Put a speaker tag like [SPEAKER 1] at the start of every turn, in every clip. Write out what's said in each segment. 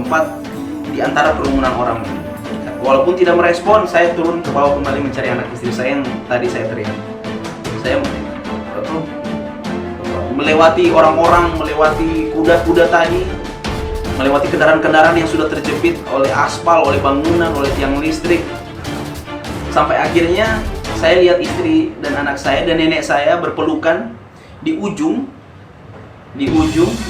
[SPEAKER 1] tepat di antara kerumunan orang. Walaupun tidak merespon, saya turun ke bawah kembali mencari anak istri saya yang tadi saya teriak. Saya melewati orang-orang, melewati kuda-kuda tadi, melewati kendaraan-kendaraan yang sudah terjepit oleh aspal, oleh bangunan, oleh tiang listrik. Sampai akhirnya saya lihat istri dan anak saya dan nenek saya berpelukan di ujung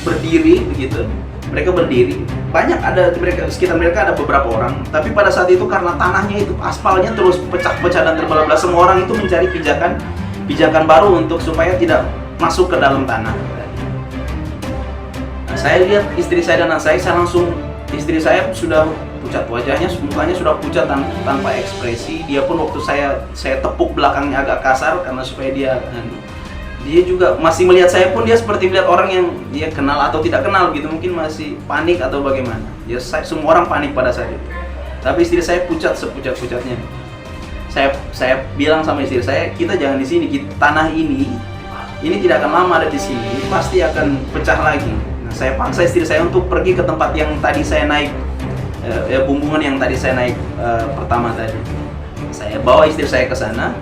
[SPEAKER 1] berdiri begitu. Mereka berdiri, banyak ada sekitar mereka ada beberapa orang, tapi pada saat itu karena tanahnya itu aspalnya terus pecah-pecah dan terbelah-belah, semua orang itu mencari pijakan baru untuk supaya tidak masuk ke dalam tanah. Nah, saya lihat istri saya dan anak saya langsung, istri saya sudah pucat wajahnya, mukanya sudah pucat tanpa ekspresi. Dia pun waktu saya tepuk belakangnya agak kasar karena supaya dia juga masih melihat saya pun dia seperti melihat orang yang dia kenal atau tidak kenal gitu, mungkin masih panik atau bagaimana. Semua orang panik pada saat itu. Tapi istri saya pucat sepucat-pucatnya. Saya bilang sama istri saya, kita jangan di sini, tanah ini tidak akan lama ada di sini, pasti akan pecah lagi. Nah, saya paksa istri saya untuk pergi ke tempat yang tadi saya naik, bumbungan yang tadi saya naik pertama tadi. Saya bawa istri saya ke sana,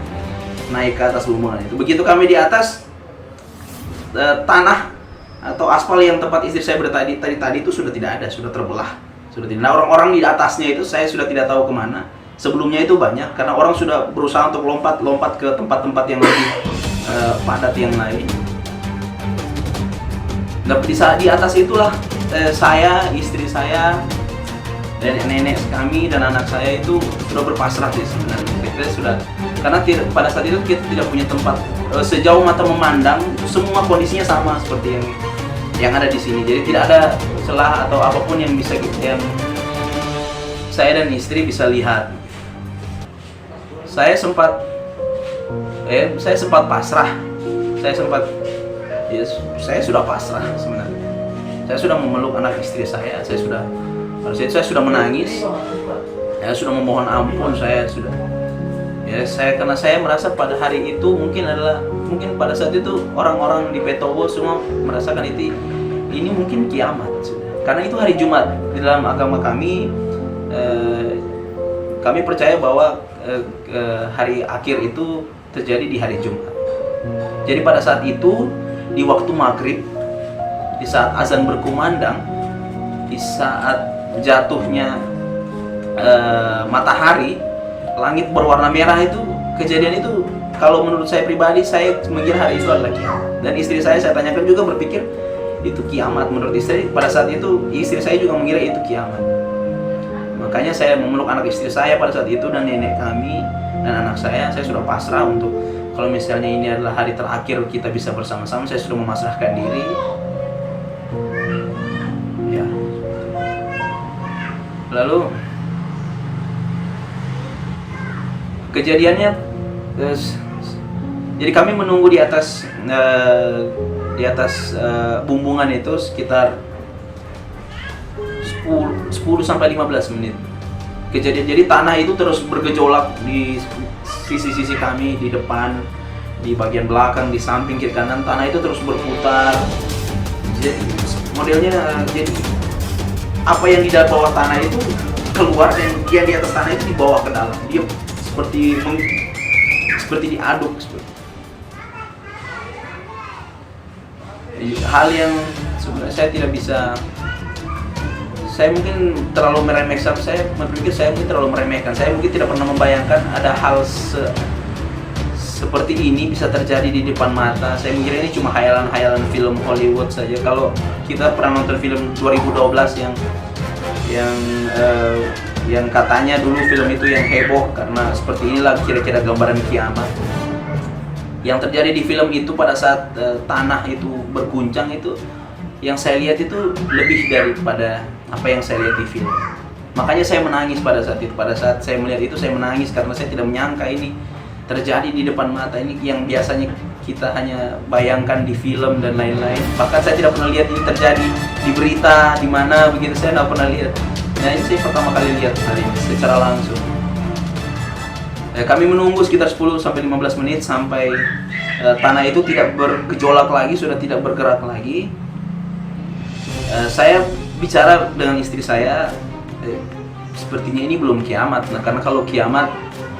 [SPEAKER 1] naik ke atas bumbungan itu. Begitu kami di atas, tanah atau aspal yang tempat istri saya tadi itu sudah tidak ada, sudah terbelah, sudah tidak. Nah, orang-orang di atasnya itu saya sudah tidak tahu kemana. Sebelumnya itu banyak karena orang sudah berusaha untuk lompat ke tempat-tempat yang lebih padat yang lain. Nah, di atas itulah saya, istri saya, dan nenek kami dan anak saya itu sudah berpasrah sih sebenarnya. Kita sudah, karena pada saat itu kita tidak punya tempat, sejauh mata memandang semua kondisinya sama seperti yang ada di sini. Jadi tidak ada celah atau apapun yang bisa yang saya dan istri bisa lihat. Saya sempat pasrah. Saya sudah pasrah sebenarnya. Saya sudah memeluk anak istri saya. Pada saat itu saya sudah menangis. Saya sudah memohon ampun. Karena saya merasa pada hari itu mungkin pada saat itu orang-orang di Petobo semua merasakan ini mungkin kiamat. Karena itu hari Jumat. Di dalam agama kami percaya bahwa hari akhir itu terjadi di hari Jumat. Jadi pada saat itu di waktu maghrib, di saat azan berkumandang, di saat jatuhnya matahari, langit berwarna merah itu, kejadian itu kalau menurut saya pribadi, saya mengira hari itu adalah kiamat. Dan istri saya tanyakan juga berpikir itu kiamat. Menurut istri pada saat itu, istri saya juga mengira itu kiamat. Makanya saya memeluk anak istri saya pada saat itu dan nenek kami dan anak saya sudah pasrah untuk kalau misalnya ini adalah hari terakhir kita bisa bersama-sama, saya sudah memasrahkan diri. Ya. Lalu kejadiannya, jadi kami menunggu di atas bumbungan itu sekitar 10 sampai 15 menit. Kejadian, jadi tanah itu terus bergejolak di sisi-sisi kami, di depan, di bagian belakang, di samping, kiri kanan, tanah itu terus berputar. Jadi modelnya, jadi apa yang di bawah tanah itu keluar dan yang di atas tanah itu dibawa ke dalam. Dia seperti diaduk. Hal yang sebenarnya saya tidak bisa. Saya mungkin terlalu meremehkan. Saya mungkin terlalu meremehkan. Saya mungkin tidak pernah membayangkan ada hal seperti ini bisa terjadi di depan mata. Saya mengira ini cuma khayalan-khayalan film Hollywood saja. Kalau kita pernah nonton film 2012 yang katanya dulu film itu yang heboh karena seperti inilah kira-kira gambaran kiamat. Yang terjadi di film itu pada saat tanah itu berguncang itu, yang saya lihat itu lebih daripada apa yang saya lihat di film. Makanya saya menangis pada saat itu. Pada saat saya melihat itu saya menangis karena saya tidak menyangka ini terjadi di depan mata. Ini yang biasanya kita hanya bayangkan di film dan lain-lain. Bahkan saya tidak pernah lihat ini terjadi di berita di mana begitu, saya tidak pernah lihat. Nah, ini saya pertama kali lihat hari ini secara langsung. Kami menunggu sekitar 10 sampai 15 menit sampai tanah itu tidak bergejolak lagi, sudah tidak bergerak lagi. Saya bicara dengan istri saya, sepertinya ini belum kiamat. Nah, karena kalau kiamat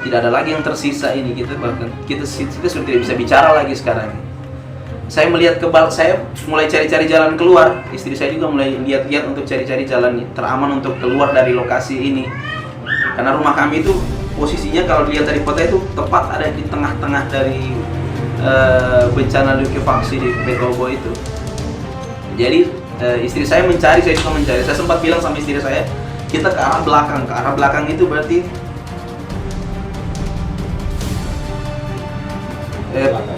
[SPEAKER 1] tidak ada lagi yang tersisa ini, kita sudah tidak bisa bicara lagi sekarang. Saya melihat saya mulai cari-cari jalan keluar. Istri saya juga mulai lihat-lihat untuk cari-cari jalan teraman untuk keluar dari lokasi ini. Karena rumah kami itu posisinya kalau dilihat dari kota itu tepat ada di tengah-tengah dari bencana likuifaksi di Petobo itu. Jadi istri saya mencari, saya juga mencari. Saya sempat bilang sama istri saya, kita ke arah belakang. Ke arah belakang itu berarti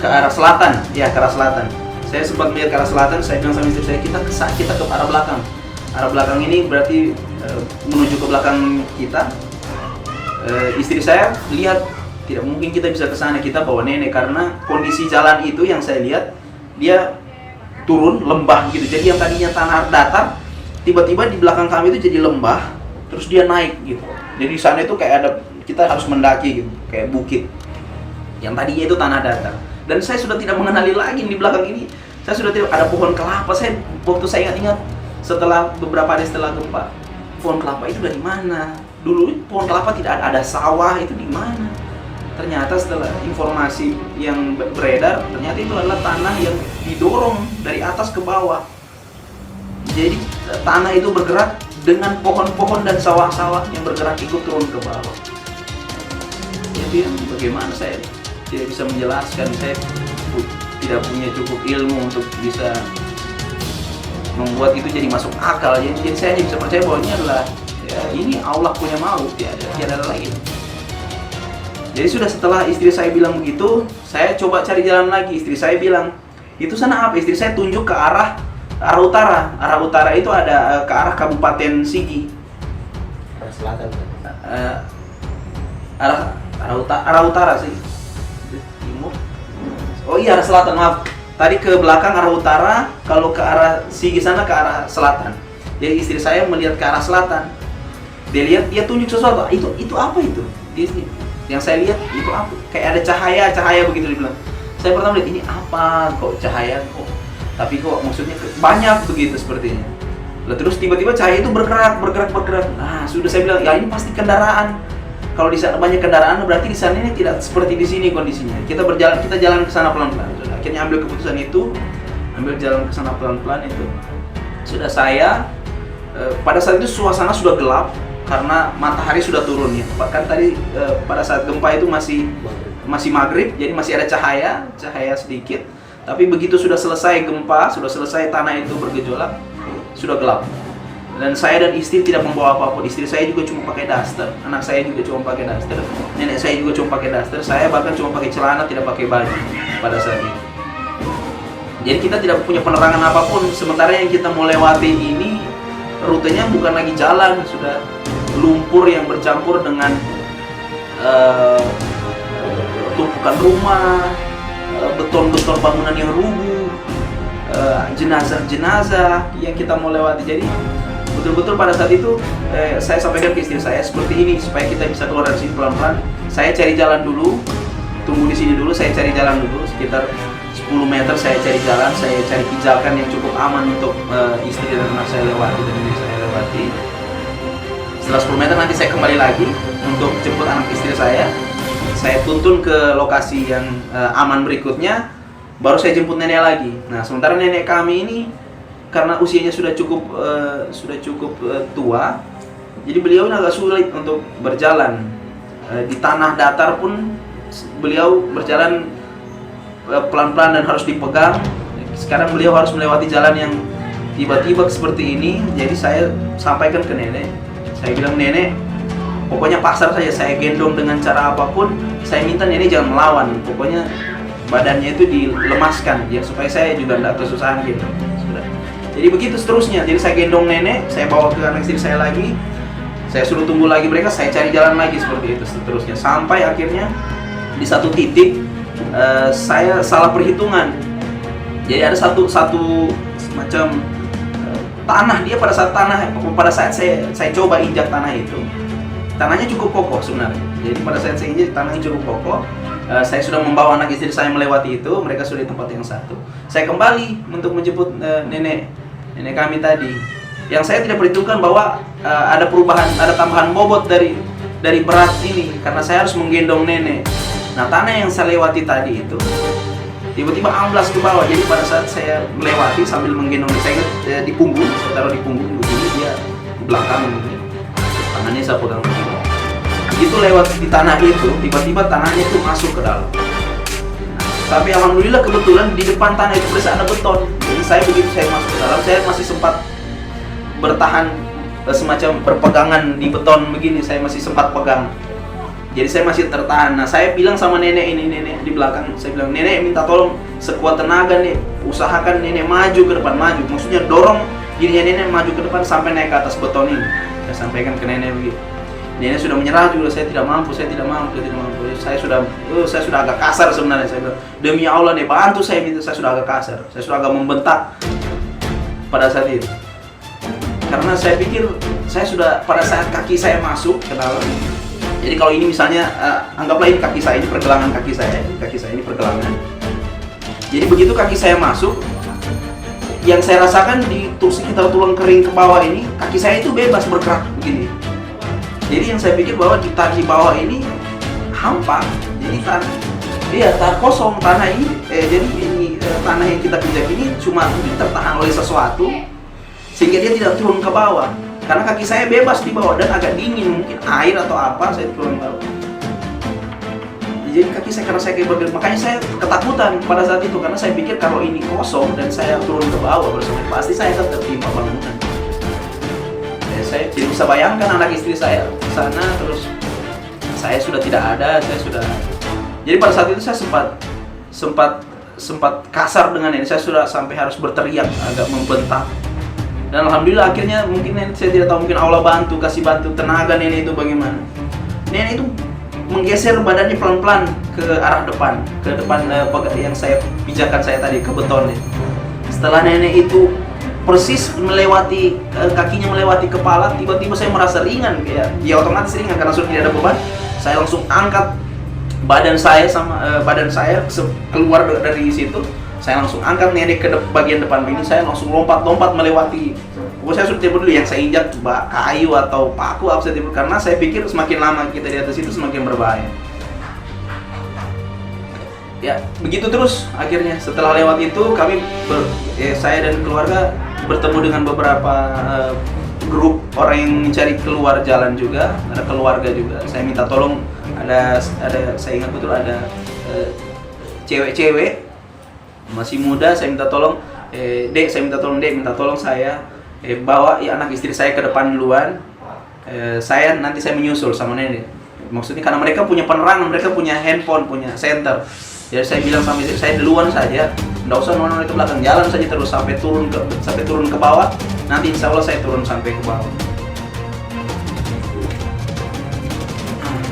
[SPEAKER 1] ke arah selatan, ya, ke arah selatan. Saya sempat melihat ke arah selatan. Saya bilang sama istri saya, kita ke arah belakang. Arah belakang ini berarti menuju ke belakang kita. Istri saya lihat tidak mungkin kita bisa ke sana, kita bawa nenek, karena kondisi jalan itu yang saya lihat dia turun lembah gitu. Jadi yang tadinya tanah datar tiba-tiba di belakang kami itu jadi lembah, terus dia naik gitu. Jadi di sana itu kayak ada, kita harus mendaki gitu, kayak bukit. Yang tadinya itu tanah datar. Dan saya sudah tidak mengenali lagi di belakang ini. Saya sudah tidak ada pohon kelapa. Waktu saya ingat-ingat setelah beberapa hari setelah gempa, pohon kelapa itu dari mana? Dulu pohon kelapa tidak ada sawah, itu di mana? Ternyata setelah informasi yang beredar, ternyata itu adalah tanah yang didorong dari atas ke bawah. Jadi tanah itu bergerak dengan pohon-pohon dan sawah-sawah yang bergerak ikut turun ke bawah. Jadi bagaimana saya tidak bisa menjelaskan, saya tidak punya cukup ilmu untuk bisa membuat itu jadi masuk akal. Jadi saya hanya bisa percaya bahwa ini adalah, ya, ini Allah punya mau, tiada lain. Jadi sudah setelah istri saya bilang begitu, saya coba cari jalan lagi. Istri saya bilang, itu sana apa? Istri saya tunjuk ke arah utara. Arah utara itu ada ke arah Kabupaten Sigi.
[SPEAKER 2] Arah selatan.
[SPEAKER 1] Arah utara sih. Timur. Oh iya, arah selatan, maaf. Tadi ke belakang arah utara, kalau ke arah Sigi sana ke arah selatan. Jadi istri saya melihat ke arah selatan. Dia lihat, dia tunjuk sesuatu. Itu apa itu? Yang saya lihat itu apa? Kayak ada cahaya begitu, dia bilang. Saya pertama lihat, ini apa? Kok cahaya kok? Tapi kok maksudnya banyak begitu sepertinya. Lalu terus tiba-tiba cahaya itu bergerak. Nah, sudah saya bilang, ya ini pasti kendaraan. Kalau di sana banyak kendaraan, berarti di sana ini tidak seperti di sini kondisinya. Kita jalan ke sana pelan-pelan. Akhirnya ambil keputusan itu, jalan ke sana pelan-pelan itu. Sudah saya pada saat itu suasana sudah gelap karena matahari sudah turun ya. Bahkan tadi pada saat gempa itu masih maghrib, jadi masih ada cahaya sedikit. Tapi begitu sudah selesai gempa, sudah selesai tanah itu bergejolak, sudah gelap. Dan saya dan istri tidak membawa apapun. Istri saya juga cuma pakai daster, anak saya juga cuma pakai daster, nenek saya juga cuma pakai daster. Saya bahkan cuma pakai celana, tidak pakai baju pada saat itu. Jadi kita tidak punya penerangan apapun. Sementara yang kita mau lewati ini rutenya bukan lagi jalan, sudah lumpur yang bercampur dengan tumpukan rumah, beton-beton bangunan yang rubuh, jenazah-jenazah yang kita mau lewati. Jadi betul-betul pada saat itu saya sampaikan ke istri saya seperti ini, supaya kita bisa keluar dari sini pelan-pelan. Saya cari jalan dulu, tunggu di sini dulu, saya cari jalan dulu sekitar 10 meter, saya cari jalan, saya cari pijakan yang cukup aman untuk istri dan anak saya lewati dan ini saya lewati. Setelah 10 meter nanti saya kembali lagi untuk jemput anak istri saya. Saya tuntun ke lokasi yang aman berikutnya, baru saya jemput nenek lagi. Nah, sementara nenek kami ini karena usianya sudah cukup tua, jadi beliau agak sulit untuk berjalan. Di tanah datar pun beliau berjalan pelan-pelan dan harus dipegang. Sekarang beliau harus melewati jalan yang tiba-tiba seperti ini. Jadi saya sampaikan ke nenek, saya bilang, nenek, pokoknya pasrah saja, saya gendong dengan cara apapun. Saya minta nenek jangan melawan, pokoknya badannya itu dilemaskan ya, supaya saya juga tidak kesusahan gitu. Sudah. Jadi begitu seterusnya. Jadi saya gendong nenek, saya bawa ke anak istri saya lagi, saya suruh tunggu lagi mereka, saya cari jalan lagi seperti itu seterusnya. Sampai akhirnya di satu titik saya salah perhitungan. Jadi ada satu semacam tanah, dia pada saat saya coba injak tanah itu, tanahnya cukup kokoh sebenarnya. Jadi pada saat saya injak tanahnya cukup kokoh. Saya sudah membawa anak istri saya melewati itu, mereka sudah di tempat yang satu. Saya kembali untuk menjemput nenek kami tadi. Yang saya tidak perhitungkan bahwa ada perubahan, ada tambahan bobot dari berat ini karena saya harus menggendong nenek. Nah, tanah yang saya lewati tadi itu tiba-tiba amblas ke bawah. Jadi pada saat saya melewati sambil menggendong saya di punggung, saya taruh di punggung begini, dia di belakang begini. Tangannya saya pegang begini. Begitu lewat di tanah itu, tiba-tiba tanahnya itu masuk ke dalam. Tapi alhamdulillah kebetulan di depan tanah itu ada beton. Jadi saya begitu saya masuk ke dalam, saya masih sempat bertahan semacam berpegangan di beton begini, saya masih sempat pegang. Jadi saya masih tertahan. Nah, saya bilang sama nenek ini, nenek di belakang, saya bilang, "Nenek, minta tolong sekuat tenaga nih, usahakan nenek maju ke depan, maju." Maksudnya dorong dirinya nenek maju ke depan sampai naik ke atas beton ini. Saya sampaikan ke nenek begitu. Nenek sudah menyerah juga, saya tidak mampu. Saya sudah agak kasar sebenarnya. Saya bilang, "Demi Allah nih, bantu saya minta." Saya sudah agak kasar, saya sudah agak membentak pada saat itu. Karena saya pikir saya sudah pada saat kaki saya masuk ke dalam. Jadi kalau ini misalnya anggaplah ini kaki saya, ini pergelangan kaki saya ini pergelangan. Jadi begitu kaki saya masuk, yang saya rasakan di sekitar tulang kering ke bawah ini, kaki saya itu bebas bergerak begini. Jadi yang saya pikir bahwa di bawah ini hampa. Jadi tanah kosong tanah ini. Jadi ini tanah yang kita pijak ini cuma tertahan oleh sesuatu sehingga dia tidak turun ke bawah. Karena kaki saya bebas di bawah dan agak dingin, mungkin air atau apa, saya turun ke bawah. Jadi kaki saya, karena saya kayak bergerak, makanya saya ketakutan pada saat itu karena saya pikir kalau ini kosong dan saya turun ke bawah bersama, pasti saya akan tertimpa bangunan. Saya tidak bisa bayangkan anak istri saya di sana, terus saya sudah tidak ada, Jadi pada saat itu saya sempat kasar dengan ini, saya sudah sampai harus berteriak, agak membentak. Dan alhamdulillah akhirnya mungkin saya tidak tahu, mungkin Allah kasih bantu tenaga nenek itu bagaimana. Nenek itu menggeser badannya pelan-pelan ke arah depan, yang saya pijakan saya tadi ke betonnya. Setelah nenek itu persis kakinya melewati kepala, tiba-tiba saya merasa ringan, kayak ya otomatis ringan karena sudah tidak ada beban. Saya langsung angkat badan saya keluar dari situ. Saya langsung angkat nenek ke bagian depan ini, saya langsung lompat melewati. Saya sudah tidak peduli yang saya injak kayu atau paku apa saja, karena saya pikir semakin lama kita di atas itu semakin berbahaya. Ya, begitu terus akhirnya setelah lewat itu saya dan keluarga bertemu dengan beberapa grup orang yang mencari keluar jalan juga, ada keluarga juga. Saya minta tolong, saya ingat betul ada cewek-cewek masih muda, saya minta tolong, Dek, minta tolong saya bawa anak istri saya ke depan duluan. Nanti saya menyusul sama nenek. Maksudnya karena mereka punya penerangan, mereka punya handphone, punya senter. Jadi saya bilang sama istri saya duluan saja, nggak usah nonton ke belakang, jalan saja terus sampai turun ke bawah. Nanti insya Allah saya turun sampai ke bawah.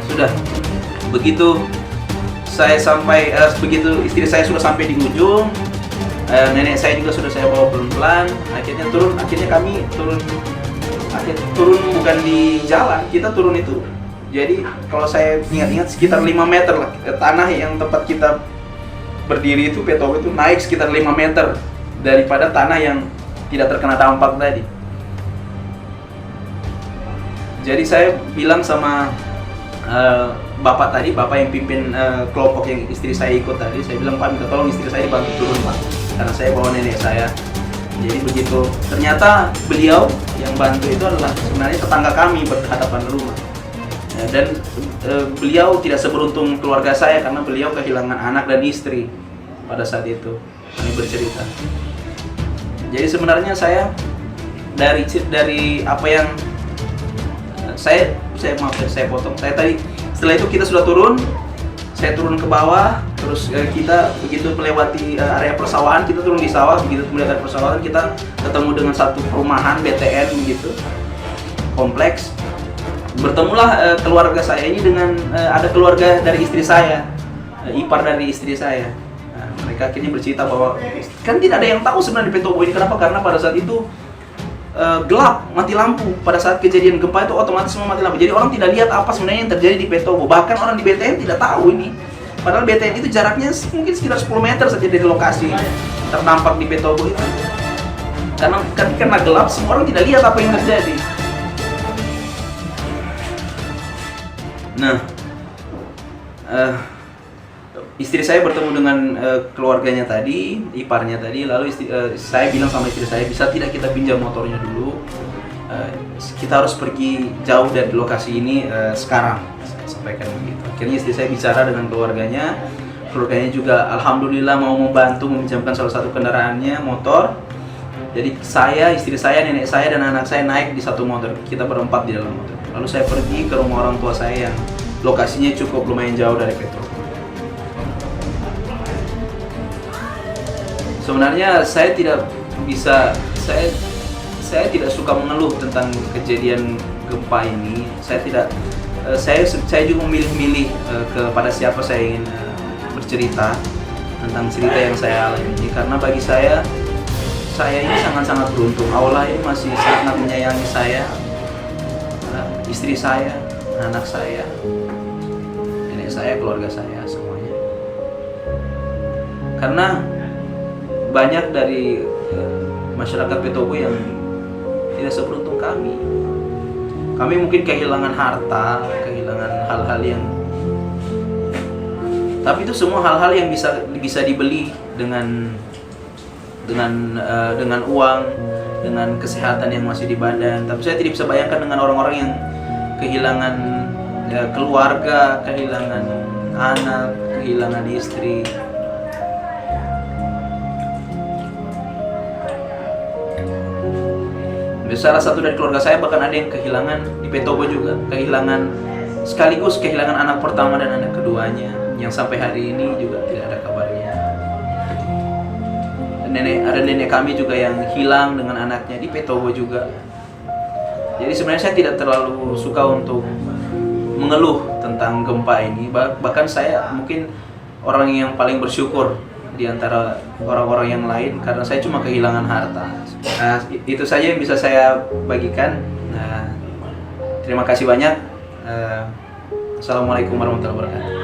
[SPEAKER 1] Sudah begitu begitu istri saya sudah sampai di ujung, nenek saya juga sudah saya bawa pelan-pelan. Akhirnya kami turun bukan di jalan, kita turun itu. Jadi kalau saya ingat-ingat sekitar 5 meter lah, tanah yang tempat kita berdiri itu, petobo itu naik sekitar 5 meter daripada tanah yang tidak terkena dampak tadi. Jadi saya bilang sama bapak yang pimpin kelompok yang istri saya ikut tadi, saya bilang, "Pak, minta tolong istri saya dibantu turun, Pak, karena saya bawa nenek saya." Jadi begitu, ternyata beliau yang bantu itu adalah sebenarnya tetangga kami berhadapan rumah. Dan beliau tidak seberuntung keluarga saya karena beliau kehilangan anak dan istri pada saat itu. Kami bercerita. Jadi sebenarnya saya dari apa yang saya potong. Saya tadi setelah itu kita sudah turun, saya turun ke bawah, terus kita begitu melewati area persawahan, kita turun di sawah, begitu melewati persawahan kita ketemu dengan satu perumahan BTN begitu, kompleks. Bertemulah keluarga saya ini dengan ada keluarga dari istri saya, ipar dari istri saya. Nah, mereka akhirnya bercerita bahwa kan tidak ada yang tahu sebenarnya di Petobo ini. Kenapa? Karena pada saat itu gelap, mati lampu. Pada saat kejadian gempa itu otomatis semua mati lampu. Jadi orang tidak lihat apa sebenarnya yang terjadi di Petobo. Bahkan orang di BTN tidak tahu ini. Padahal BTN itu jaraknya mungkin sekitar 10 meter saja dari lokasi terdampak di Petobo itu. karena gelap, semua orang tidak lihat apa yang terjadi. Nah, istri saya bertemu dengan keluarganya tadi, iparnya tadi, lalu saya bilang sama istri saya, bisa tidak kita pinjam motornya dulu, kita harus pergi jauh dari lokasi ini sekarang, saya sampaikan begitu. Akhirnya istri saya bicara dengan keluarganya juga alhamdulillah mau membantu meminjamkan salah satu kendaraannya, motor. Jadi saya, istri saya, nenek saya, dan anak saya naik di satu motor, kita berempat di dalam motor. Lalu saya pergi ke rumah orang tua saya yang lokasinya cukup lumayan jauh dari Petro. Sebenarnya saya tidak bisa, saya tidak suka mengeluh tentang kejadian gempa ini. Saya juga memilih-milih kepada siapa saya ingin bercerita tentang cerita yang saya alami ini, karena bagi saya ini sangat-sangat beruntung. Allah ini masih sangat menyayangi saya, istri saya, anak saya, nenek saya, keluarga saya, semuanya. Karena banyak dari masyarakat Petobo yang tidak seberuntung kami. Kami mungkin kehilangan harta, kehilangan hal-hal yang, tapi itu semua hal-hal yang bisa dibeli dengan uang, dengan kesehatan yang masih di badan. Tapi saya tidak bisa bayangkan dengan orang-orang yang kehilangan keluarga, kehilangan anak, kehilangan istri. Salah satu dari keluarga saya bahkan ada yang kehilangan di Petobo juga, sekaligus kehilangan anak pertama dan anak keduanya, yang sampai hari ini juga tidak ada kabarnya. Ada nenek kami juga yang hilang dengan anaknya di Petobo juga. Jadi sebenarnya saya tidak terlalu suka untuk mengeluh tentang gempa ini. Bahkan saya mungkin orang yang paling bersyukur di antara orang-orang yang lain, karena saya cuma kehilangan harta. Nah, itu saja yang bisa saya bagikan. Nah, terima kasih banyak. Assalamualaikum warahmatullahi wabarakatuh.